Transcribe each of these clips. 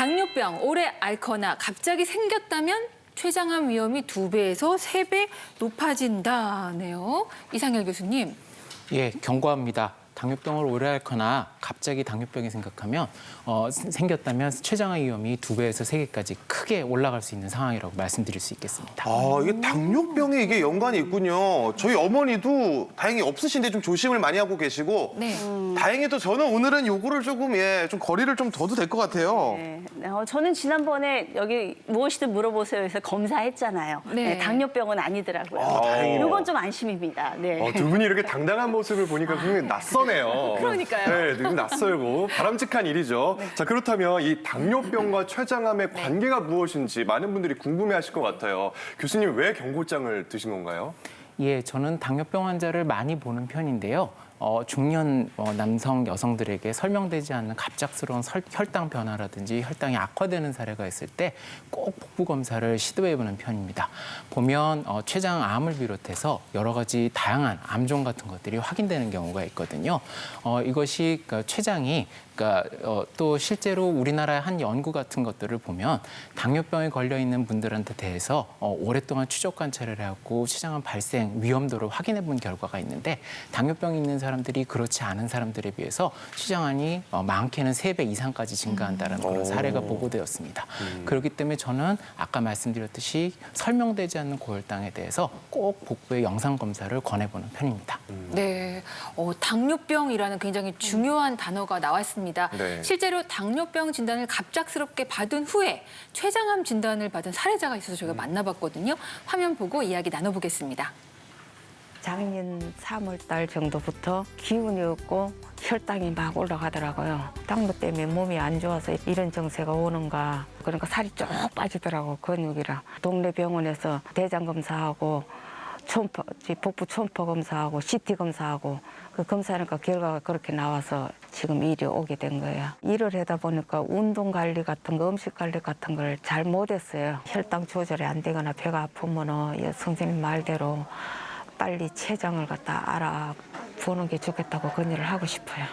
당뇨병 오래 앓거나 갑자기 생겼다면 췌장암 위험이 2배에서 3배 높아진다네요. 이상열 교수님. 예, 경고합니다. 당뇨병을 오래 앓거나 갑자기 당뇨병이 생겼다면 췌장암 위험이 2배에서 3배까지 크게 올라갈 수 있는 상황이라고 말씀드릴 수 있겠습니다. 이게 당뇨병에 이게 연관이 있군요. 저희 어머니도 다행히 없으신데 좀 조심을 많이 하고 계시고 네. 다행히도 저는 오늘은 요거를 조금 좀 거리를 좀 둬도 될 것 같아요. 네. 저는 지난번에 여기 무엇이든 물어보세요 해서 검사했잖아요. 네. 네, 당뇨병은 아니더라고요. 다행이네요. 이건 좀 안심입니다. 네. 두 분이 이렇게 당당한 모습을 보니까 굉장히 낯서네요. 그러니까요. 네, 되게 낯설고 바람직한 일이죠. 자, 그렇다면 이 당뇨병과 췌장암의 관계가 무엇인지 많은 분들이 궁금해하실 것 같아요. 교수님, 왜 경고장을 드신 건가요? 예, 저는 당뇨병 환자를 많이 보는 편인데요. 중년 남성, 여성들에게 설명되지 않는 갑작스러운 혈당 변화라든지 혈당이 악화되는 사례가 있을 때 꼭 복부 검사를 시도해보는 편입니다. 보면 췌장암을 비롯해서 여러 가지 다양한 암종 같은 것들이 확인되는 경우가 있거든요. 이것이 췌장이 또 실제로 우리나라의 한 연구 같은 것들을 보면 당뇨병에 걸려 있는 분들한테 대해서 오랫동안 추적 관찰을 해갖고 췌장암 발생 위험도를 확인해 본 결과가 있는데 당뇨병이 있는 사람들이 그렇지 않은 사람들에 비해서 췌장암이 많게는 3배 이상까지 증가한다는 그런 사례가 보고되었습니다. 그렇기 때문에 저는 아까 말씀드렸듯이 설명되지 않는 고혈당에 대해서 꼭 복부의 영상 검사를 권해보는 편입니다. 네, 당뇨병이라는 굉장히 중요한 단어가 나왔습니다. 네. 실제로 당뇨병 진단을 갑작스럽게 받은 후에 췌장암 진단을 받은 사례자가 있어서 저희가 만나봤거든요. 화면 보고 이야기 나눠보겠습니다. 작년 3월 달 정도부터 기운이 없고 혈당이 막 올라가더라고요. 당뇨 때문에 몸이 안 좋아서 이런 증세가 오는가. 그러니까 살이 쭉 빠지더라고, 근육이라. 동네 병원에서 대장 검사하고 복부 초음파 검사하고 CT 검사하고 그 검사하니까 결과가 그렇게 나와서 지금 일이 오게 된 거예요. 일을 하다 보니까 운동 관리 같은 거, 음식 관리 같은 걸 잘 못했어요. 혈당 조절이 안 되거나 배가 아프면 선생님 말대로 빨리 췌장을 갖다 알아보는 게 좋겠다고 건의를 하고 싶어요.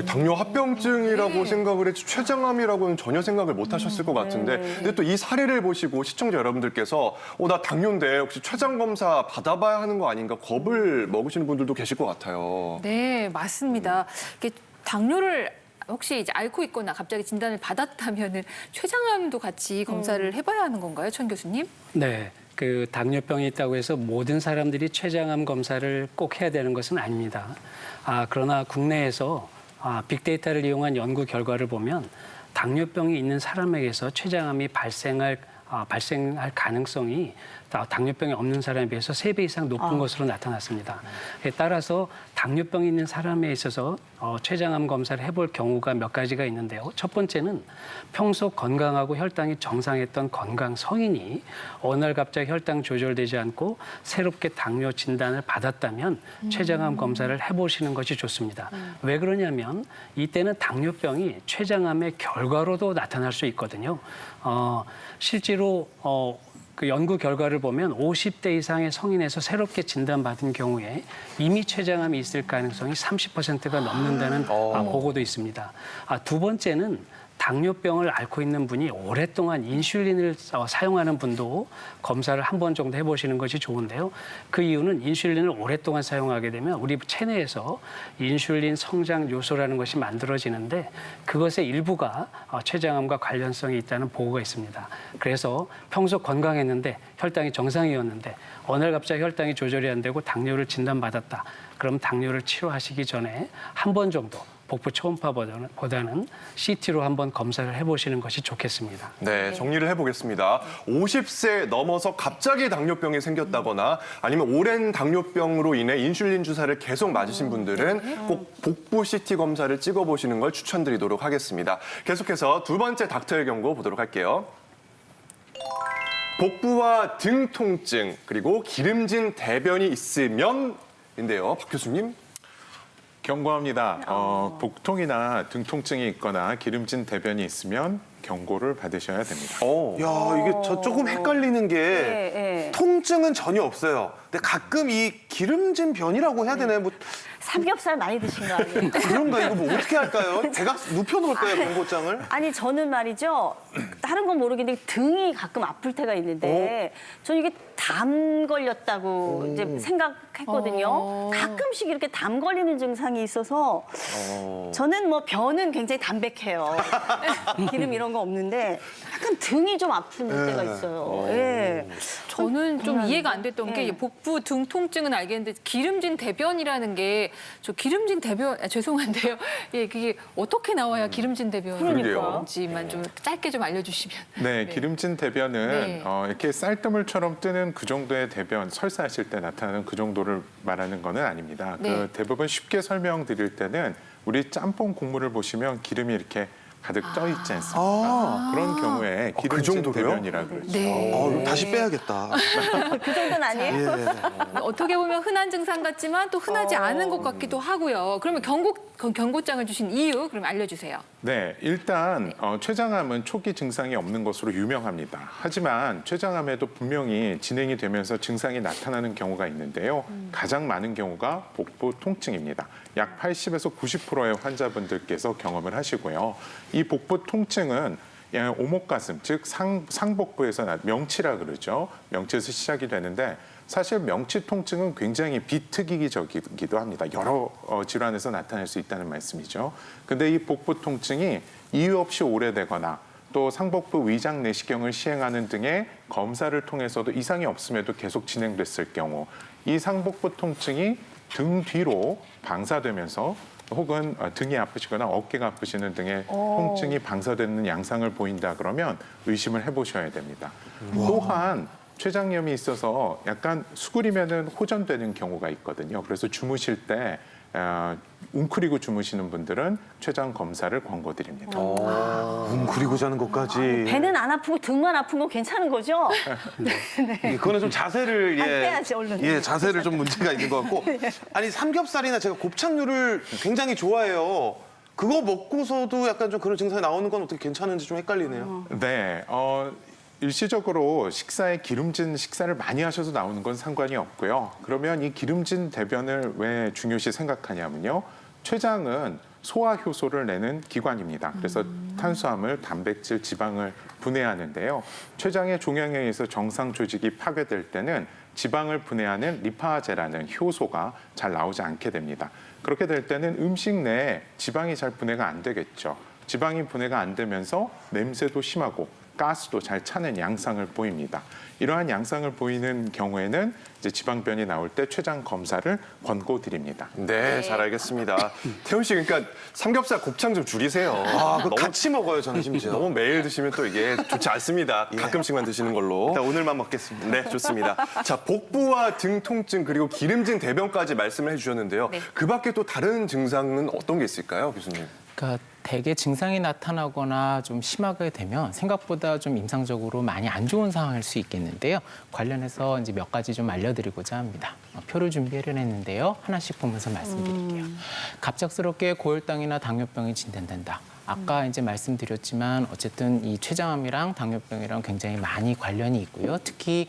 당뇨 합병증이라고 생각을 했지 췌장암이라고는 전혀 생각을 못 하셨을 것 같은데 근데 또 이 사례를 보시고 시청자 여러분들께서 나 당뇨인데 혹시 췌장 검사 받아봐야 하는 거 아닌가 겁을 먹으시는 분들도 계실 것 같아요. 네, 맞습니다. 이게 당뇨를 혹시 이제 앓고 있거나 갑자기 진단을 받았다면은 췌장암도 같이 검사를 해봐야 하는 건가요, 천 교수님? 네. 그 당뇨병이 있다고 해서 모든 사람들이 췌장암 검사를 꼭 해야 되는 것은 아닙니다. 그러나 국내에서 빅데이터를 이용한 연구 결과를 보면 당뇨병이 있는 사람에게서 췌장암이 발생할 가능성이 당뇨병이 없는 사람에 비해서 3배 이상 높은 것으로 나타났습니다. 따라서 당뇨병이 있는 사람에 있어서 췌장암 검사를 해볼 경우가 몇 가지가 있는데요. 첫 번째는 평소 건강하고 혈당이 정상했던 건강 성인이 어느 날 갑자기 혈당 조절되지 않고 새롭게 당뇨 진단을 받았다면 췌장암 검사를 해보시는 것이 좋습니다. 왜 그러냐면 이때는 당뇨병이 췌장암의 결과로도 나타날 수 있거든요. 실제로 그 연구 결과를 보면 50대 이상의 성인에서 새롭게 진단받은 경우에 이미 췌장암이 있을 가능성이 30%가 넘는다는 보고도 있습니다. 두 번째는 당뇨병을 앓고 있는 분이 오랫동안 인슐린을 사용하는 분도 검사를 한 번 정도 해보시는 것이 좋은데요. 그 이유는 인슐린을 오랫동안 사용하게 되면 우리 체내에서 인슐린 성장 요소라는 것이 만들어지는데 그것의 일부가 췌장암과 관련성이 있다는 보고가 있습니다. 그래서 평소 건강했는데 혈당이 정상이었는데 어느 날 갑자기 혈당이 조절이 안 되고 당뇨를 진단받았다. 그럼 당뇨를 치료하시기 전에 한 번 정도 복부 초음파보다는 CT로 한번 검사를 해보시는 것이 좋겠습니다. 네, 정리를 해보겠습니다. 50세 넘어서 갑자기 당뇨병이 생겼다거나 아니면 오랜 당뇨병으로 인해 인슐린 주사를 계속 맞으신 분들은 꼭 복부 CT 검사를 찍어보시는 걸 추천드리도록 하겠습니다. 계속해서 두 번째 닥터의 경고 보도록 할게요. 복부와 등 통증 그리고 기름진 대변이 있으면인데요. 박 교수님. 경고합니다. 복통이나 등 통증이 있거나 기름진 대변이 있으면 경고를 받으셔야 됩니다. 이게 저 조금 헷갈리는 게 네. 통증은 전혀 없어요. 근데 가끔 이 기름진 변이라고 해야 되나요? 뭐 삼겹살 많이 드신 거 아니에요? 그런가 이거 뭐 어떻게 할까요? 제가 눕혀놓을까요 경고장을? 아니 저는 말이죠. 다른 건 모르겠는데 등이 가끔 아플 때가 있는데 저는 이게 담 걸렸다고 이제 생각했거든요. 가끔씩 이렇게 담 걸리는 증상이 있어서 저는 뭐 변은 굉장히 담백해요. 기름 이런 거 없는데 약간 등이 좀 아픈 때가 있어요. 예. 저는 좀 이해가 안 됐던 게 네. 복부 등 통증은 알겠는데 기름진 대변이라는 게 저 기름진 대변 죄송한데요. 예, 그게 어떻게 나와야 기름진 대변인지만 좀 짧게 좀 알려주시면. 네, 기름진 대변은 네. 이렇게 쌀뜨물처럼 뜨는 그 정도의 대변, 설사하실 때 나타나는 그 정도를 말하는 거는 아닙니다. 네. 그 대부분 쉽게 설명드릴 때는 우리 짬뽕 국물을 보시면 기름이 이렇게 가득 떠 있지 않습니까? 그런 경우에 그 기름진 정도로요? 대변이라고 그러죠. 네. 이거 다시 빼야겠다. 그 정도는 아니에요? 어떻게 보면 흔한 증상 같지만 또 흔하지 않은 것 같기도 하고요. 그러면 경고장을 주신 이유 그럼 알려주세요. 네, 일단 췌장암은 초기 증상이 없는 것으로 유명합니다. 하지만 췌장암에도 분명히 진행이 되면서 증상이 나타나는 경우가 있는데요. 가장 많은 경우가 복부 통증입니다. 약 80에서 90%의 환자분들께서 경험을 하시고요. 이 복부 통증은 오목가슴, 즉 상복부에서 명치라 그러죠. 명치에서 시작이 되는데 사실 명치 통증은 굉장히 비특이적이기도 합니다. 여러 질환에서 나타날 수 있다는 말씀이죠. 근데 이 복부 통증이 이유 없이 오래되거나 또 상복부 위장 내시경을 시행하는 등의 검사를 통해서도 이상이 없음에도 계속 진행됐을 경우 이 상복부 통증이 등 뒤로 방사되면서 혹은 등이 아프시거나 어깨가 아프시는 등의 통증이 방사되는 양상을 보인다 그러면 의심을 해보셔야 됩니다. 또한 췌장염이 있어서 약간 수그리면은 호전되는 경우가 있거든요. 그래서 주무실 때 웅크리고 주무시는 분들은 췌장 검사를 권고드립니다. 그리고 자는 것까지. 배는 안 아프고 등만 아픈 건 괜찮은 거죠? 그거는 좀 자세를 빼야지, 얼른. 예, 자세를 좀 문제가 있는 것 같고. 아니 삼겹살이나 제가 곱창류를 굉장히 좋아해요. 그거 먹고서도 약간 좀 그런 증상이 나오는 건 어떻게 괜찮은지 좀 헷갈리네요. 네, 일시적으로 식사에 기름진 식사를 많이 하셔서 나오는 건 상관이 없고요. 그러면 이 기름진 대변을 왜 중요시 생각하냐면요. 췌장은 소화 효소를 내는 기관입니다. 그래서 탄수화물, 단백질, 지방을 분해하는데요. 췌장의 종양에 의해서 정상 조직이 파괴될 때는 지방을 분해하는 리파제라는 효소가 잘 나오지 않게 됩니다. 그렇게 될 때는 음식 내에 지방이 잘 분해가 안 되겠죠. 지방이 분해가 안 되면서 냄새도 심하고 가스도 잘 차는 양상을 보입니다. 이러한 양상을 보이는 경우에는 이제 지방변이 나올 때 췌장 검사를 권고드립니다. 네, 잘 알겠습니다. 태훈 씨, 그러니까 삼겹살, 곱창 좀 줄이세요. 그거 같이 먹어요, 저는 심지어. 너무 매일 드시면 또 이게 좋지 않습니다. 가끔씩만 드시는 걸로. 일단 오늘만 먹겠습니다. 네, 좋습니다. 자, 복부와 등 통증 그리고 기름진 대변까지 말씀을 해주셨는데요. 네. 그 밖에 또 다른 증상은 어떤 게 있을까요, 교수님? 그러니까 대개 증상이 나타나거나 좀 심하게 되면 생각보다 좀 임상적으로 많이 안 좋은 상황일 수 있겠는데요. 관련해서 이제 몇 가지 좀 알려드리고자 합니다. 표를 준비를 했는데요. 하나씩 보면서 말씀드릴게요. 갑작스럽게 고혈당이나 당뇨병이 진단된다. 아까 이제 말씀드렸지만 어쨌든 이 췌장암이랑 당뇨병이랑 굉장히 많이 관련이 있고요. 특히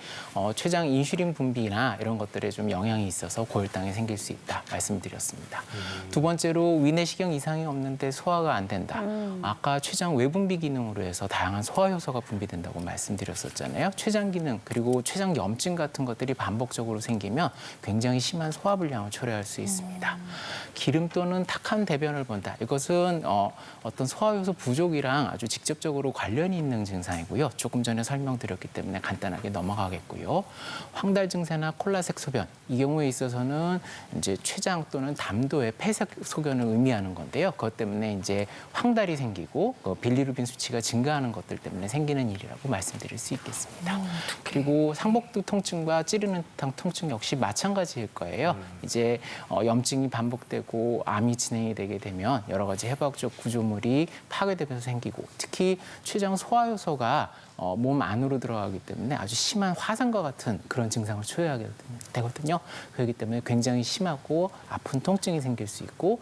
췌장 인슐린 분비나 이런 것들에 좀 영향이 있어서 고혈당이 생길 수 있다 말씀드렸습니다. 두 번째로 위내시경 이상이 없는데 소화가 안 된다. 아까 췌장 외분비 기능으로 해서 다양한 소화 효소가 분비된다고 말씀드렸었잖아요. 췌장 기능 그리고 췌장 염증 같은 것들이 반복적으로 생기면 굉장히 심한 소화 불량을 초래할 수 있습니다. 기름 또는 탁한 대변을 본다. 이것은 어떤 소화효소 부족이랑 아주 직접적으로 관련이 있는 증상이고요. 조금 전에 설명드렸기 때문에 간단하게 넘어가겠고요. 황달 증세나 콜라색 소변 이 경우에 있어서는 이제 췌장 또는 담도의 폐색 소견을 의미하는 건데요. 그것 때문에 이제 황달이 생기고 빌리루빈 수치가 증가하는 것들 때문에 생기는 일이라고 말씀드릴 수 있겠습니다. 그리고 상복부 통증과 찌르는 듯한 통증 역시 마찬가지일 거예요. 이제 염증이 반복되고 암이 진행이 되게 되면 여러 가지 해부학적 구조물이 파괴되면서 생기고 특히 췌장 소화 효소가 몸 안으로 들어가기 때문에 아주 심한 화상과 같은 그런 증상을 초래하게 되거든요. 그렇기 때문에 굉장히 심하고 아픈 통증이 생길 수 있고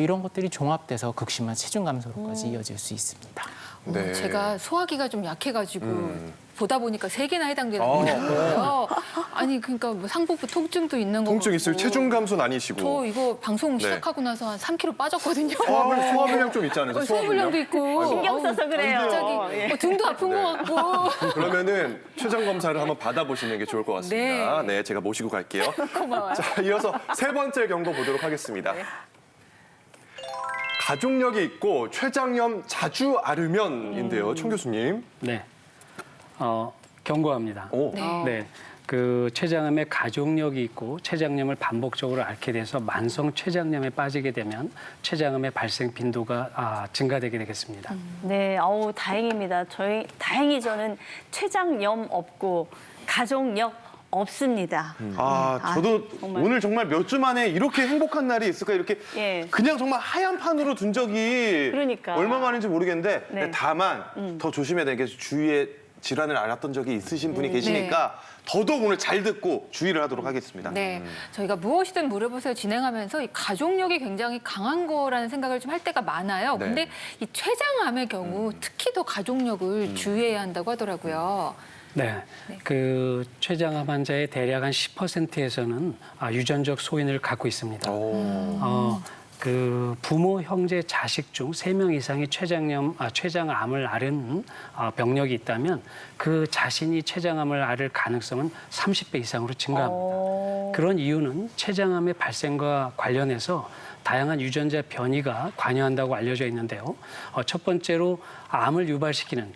이런 것들이 종합돼서 극심한 체중 감소로까지 이어질 수 있습니다. 네. 제가 소화기가 좀 약해가지고 보다 보니까 3개나 해당되는 거예요. 아니 그러니까 뭐 상복부 통증도 있는 거고. 통증 있을 체중 감소는 아니시고. 저 이거 방송 네. 시작하고 나서 한 3kg 빠졌거든요. 소화불량 좀 있지 않으세요? 소화불량도 있고. 신경 써서 그래요. 갑자기 예. 등도 아픈 네. 것 같고. 그러면은 췌장 검사를 한번 받아보시는 게 좋을 것 같습니다. 네, 제가 모시고 갈게요. 고마워요. 자, 이어서 3번째 경고 보도록 하겠습니다. 가족력이 있고 췌장염 자주 앓으면인데요, 총 교수님. 네. 경고합니다. 오. 네. 그 췌장암에 가족력이 있고 췌장염을 반복적으로 앓게 돼서 만성 췌장염에 빠지게 되면 췌장암의 발생 빈도가 증가되게 되겠습니다. 네, 어우 다행입니다. 다행히 저는 췌장염 없고 가족력 없습니다. 저도 정말. 오늘 정말 몇 주 만에 이렇게 행복한 날이 있을까 이렇게 예. 그냥 정말 하얀 판으로 둔 적이 그러니까. 얼마 만인지 모르겠는데 네. 다만 더 조심해야 되는 게 주위에 질환을 앓았던 적이 있으신 분이 계시니까 더더욱 오늘 잘 듣고 주의를 하도록 하겠습니다. 네, 저희가 무엇이든 물어보세요 진행하면서 이 가족력이 굉장히 강한 거라는 생각을 좀 할 때가 많아요. 네. 근데 이 췌장암의 경우 특히 더 가족력을 주의해야 한다고 하더라고요. 네. 그 췌장암 환자의 대략 한 10%에서는 유전적 소인을 갖고 있습니다. 그 부모, 형제, 자식 중 3명 이상이 췌장암을 앓은 병력이 있다면 그 자신이 췌장암을 앓을 가능성은 30배 이상으로 증가합니다. 그런 이유는 췌장암의 발생과 관련해서 다양한 유전자 변이가 관여한다고 알려져 있는데요. 첫 번째로 암을 유발시키는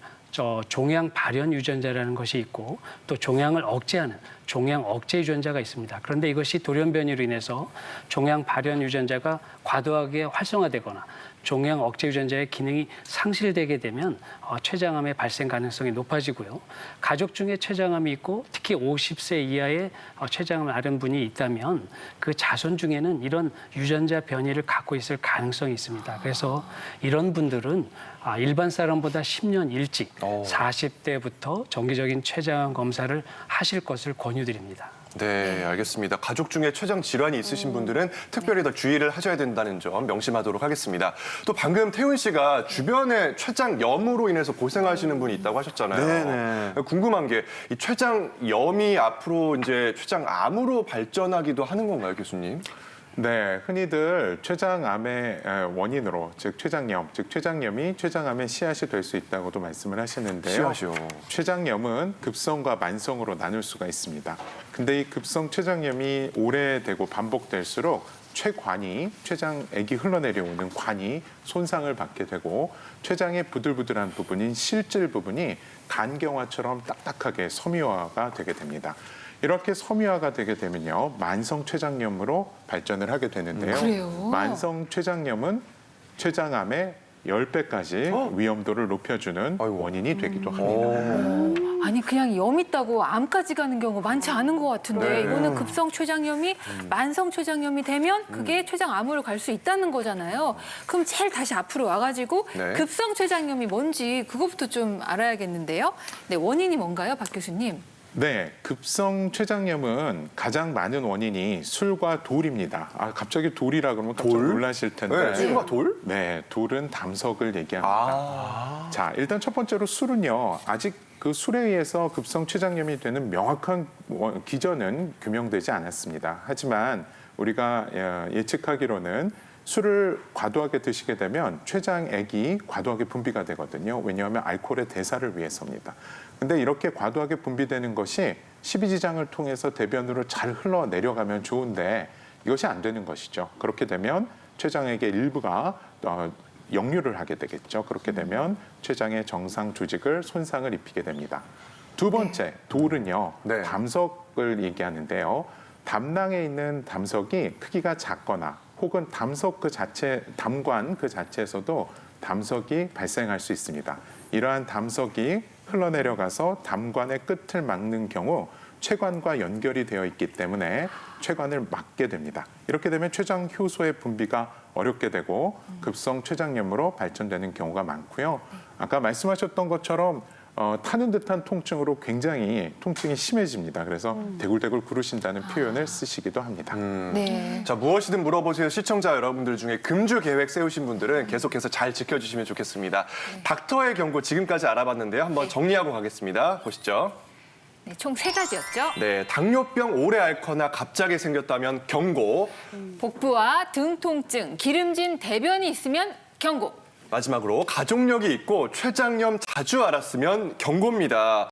종양 발현 유전자라는 것이 있고 또 종양을 억제하는 종양 억제 유전자가 있습니다. 그런데 이것이 돌연 변이로 인해서 종양 발현 유전자가 과도하게 활성화되거나 종양 억제 유전자의 기능이 상실되게 되면 췌장암의 발생 가능성이 높아지고요. 가족 중에 췌장암이 있고 특히 50세 이하의 췌장암을 앓은 분이 있다면 그 자손 중에는 이런 유전자 변이를 갖고 있을 가능성이 있습니다. 그래서 이런 분들은 일반 사람보다 10년 일찍 40대부터 정기적인 췌장암 검사를 하실 것을 권유드립니다. 네, 알겠습니다. 가족 중에 췌장 질환이 있으신 분들은 특별히 더 주의를 하셔야 된다는 점 명심하도록 하겠습니다. 또 방금 태훈 씨가 주변에 췌장염으로 인해서 고생하시는 분이 있다고 하셨잖아요. 궁금한 게 이 췌장염이 앞으로 이제 췌장암으로 발전하기도 하는 건가요, 교수님? 네, 흔히들 췌장암의 원인으로, 즉 췌장염, 즉 췌장염이 췌장암의 씨앗이 될 수 있다고도 말씀을 하시는데요. 씨앗이요. 췌장염은 급성과 만성으로 나눌 수가 있습니다. 근데 이 급성 췌장염이 오래되고 반복될수록 췌관이, 췌장액이 흘러내려오는 관이 손상을 받게 되고 췌장의 부들부들한 부분인 실질 부분이 간경화처럼 딱딱하게 섬유화가 되게 됩니다. 이렇게 섬유화가 되게 되면요, 만성 췌장염으로 발전을 하게 되는데요. 그래요? 만성 췌장염은 췌장암의 10배까지 위험도를 높여주는 원인이 되기도 합니다. 아니 그냥 염 있다고 암까지 가는 경우 많지 않은 것 같은데 이거는 급성 췌장염이 만성 췌장염이 되면 그게 췌장암으로 갈 수 있다는 거잖아요. 그럼 제일 다시 앞으로 와가지고 네. 급성 췌장염이 뭔지 그것부터 좀 알아야겠는데요. 네, 원인이 뭔가요, 박 교수님? 네, 급성 췌장염은 가장 많은 원인이 술과 돌입니다. 갑자기 돌이라 그러면 깜짝 돌? 놀라실 텐데. 네, 술과 돌? 네, 돌은 담석을 얘기합니다. 자, 일단 첫 번째로 술은요, 아직 그 술에 의해서 급성 췌장염이 되는 명확한 기전은 규명되지 않았습니다. 하지만 우리가 예측하기로는 술을 과도하게 드시게 되면 췌장액이 과도하게 분비가 되거든요. 왜냐하면 알코올의 대사를 위해서입니다. 근데 이렇게 과도하게 분비되는 것이 십이지장을 통해서 대변으로 잘 흘러내려가면 좋은데 이것이 안 되는 것이죠. 그렇게 되면 췌장액의 일부가 역류를 하게 되겠죠. 그렇게 되면 췌장의 정상 조직을 손상을 입히게 됩니다. 두 번째, 돌은요, 네. 담석을 얘기하는데요. 담낭에 있는 담석이 크기가 작거나 혹은 담석 그 자체, 담관 그 자체에서도 담석이 발생할 수 있습니다. 이러한 담석이 흘러내려가서 담관의 끝을 막는 경우 췌관과 연결이 되어 있기 때문에 췌관을 막게 됩니다. 이렇게 되면 췌장 효소의 분비가 어렵게 되고 급성 췌장염으로 발전되는 경우가 많고요. 아까 말씀하셨던 것처럼 타는 듯한 통증으로 굉장히 통증이 심해집니다. 그래서 대굴대굴 구르신다는 표현을 쓰시기도 합니다. 네. 자, 무엇이든 물어보세요. 시청자 여러분들 중에 금주 계획 세우신 분들은 계속해서 잘 지켜주시면 좋겠습니다. 닥터의 경고 지금까지 알아봤는데요. 한번 정리하고 가겠습니다. 보시죠. 네, 총 3가지였죠. 네, 당뇨병 오래 앓거나 갑자기 생겼다면 경고. 복부와 등 통증, 기름진 대변이 있으면 경고. 마지막으로 가족력이 있고 췌장염 자주 앓았으면 경고입니다.